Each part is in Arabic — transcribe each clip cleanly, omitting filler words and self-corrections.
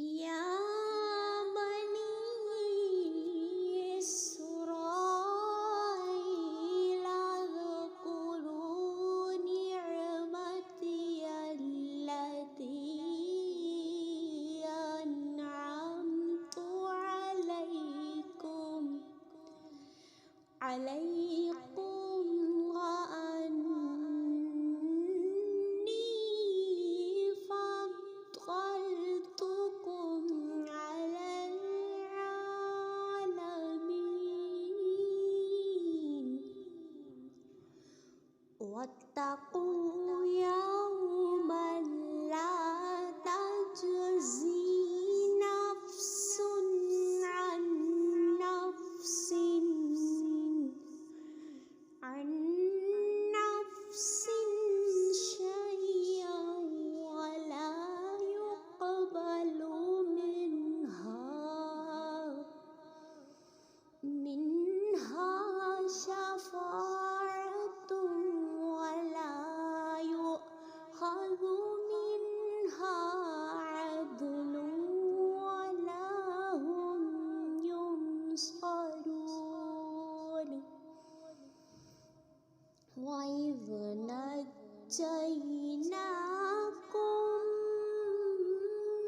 يا بني إسرائيل اذكروا نعمتي التي أنعمت عليكم وأني فضلتكم على العالمين واتقوا يوما لا تجزي نفس عن نفس شيئا ولا يقبل منها شفاعة ولا يؤخذ منها عدل ولا هم ينصرون وإذ نجيناكم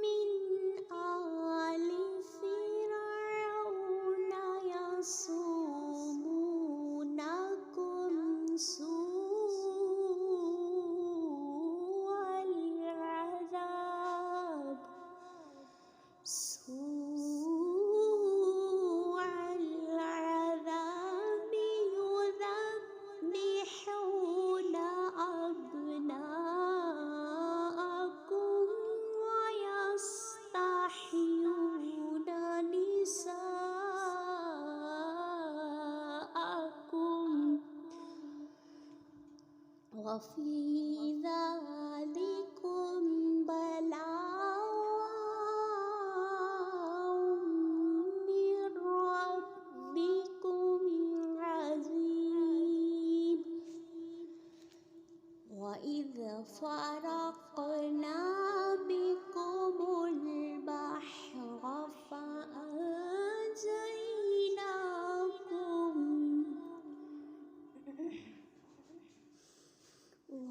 من آل فرعون يسومونكم سوء العذاب يذبحون أبناءكم ويستحيون نساءكم وفي ذلكم بلاء من ربكم عظيم وإذ فرقنا بكم البحر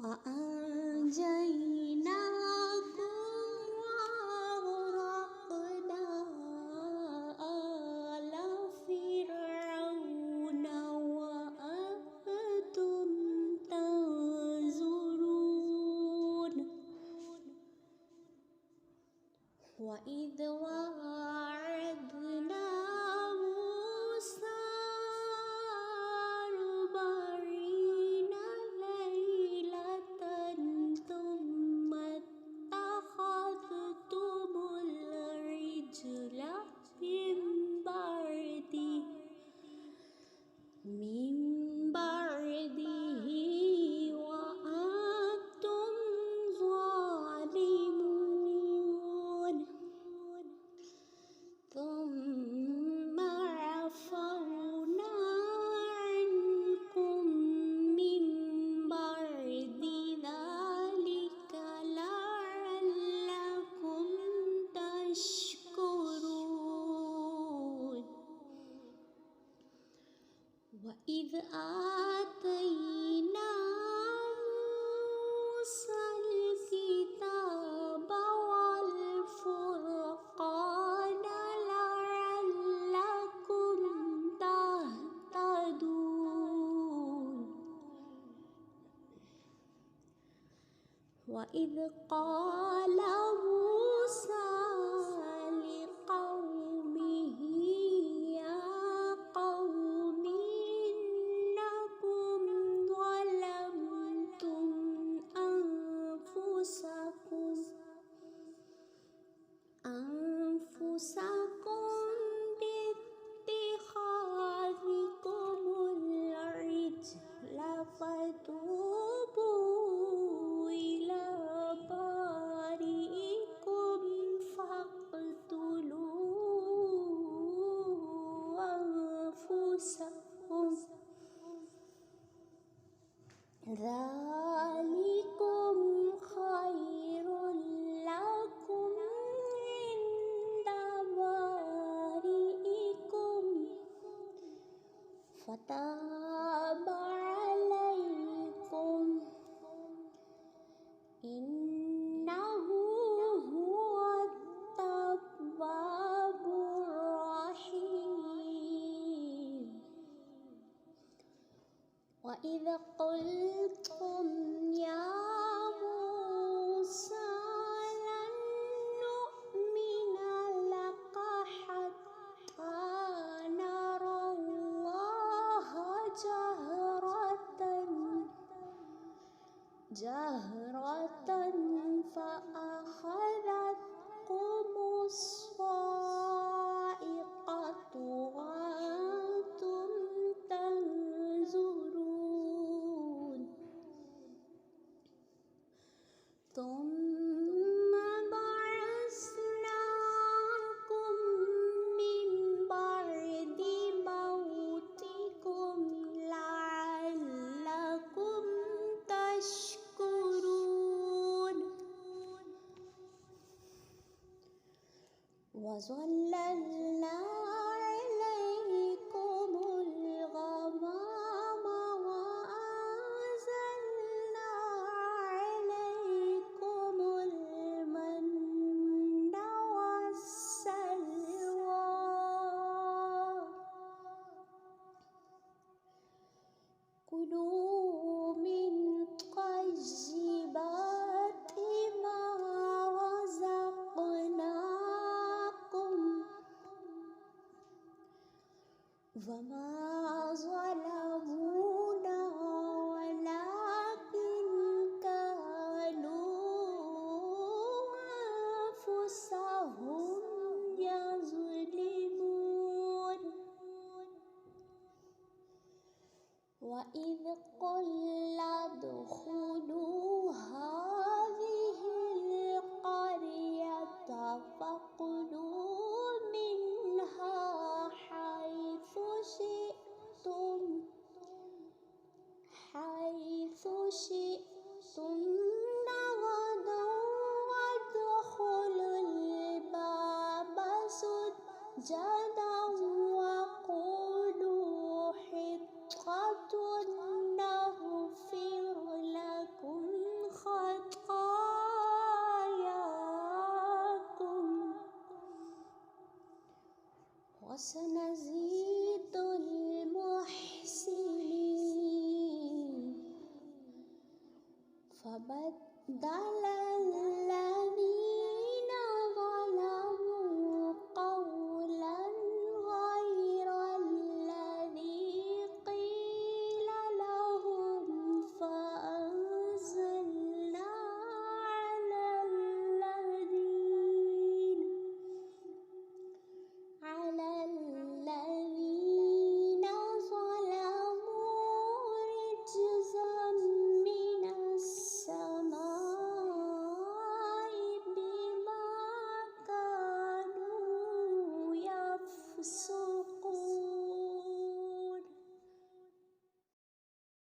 وأنجيناكم وأغرقنا آل فرعون وأنتم تنظرون وإذ واعدنا موسى 40 ليلة ثم اتخذتم العجل من بعده وأنتم ظالمون ثم عفونا عنكم من بعد ذلك لعلكم تشكرون وإذ آتينا موسى الكتاب والفرقان لعلكم تهتدون وإذ قال موسى لقومه يا قوم إنكم ظلمتم أنفسكم باتخاذكم العجل فتوبوا إلى بارئكم فاقتلوا أنفسكم ذلكم خير لكم عند فتاب عليكم إنه هو التواب الرحيم وإذ قلتم يا موسى لن نؤمن لك حتى نرى الله جهرة فأخذتكم الصاعقة وأنتم تنظرون ثم بعثناكم من بعد موتكم لعلكم تشكرون وظللنا عليكم الغمام وأنزلنا عليكم المن والسلوى كلوا من طيبات ما رزقناكم وما ظلمونا ولكن كانوا أنفسهم يظلمون وإذ قلنا ادخلوا هذه القرية فكلوا منها حيث شئتم رغدا وادخلوا الباب سجدا وقولوا حطة نغفر لكم خطاياكم وسنزيد المحسنين فبدل الذين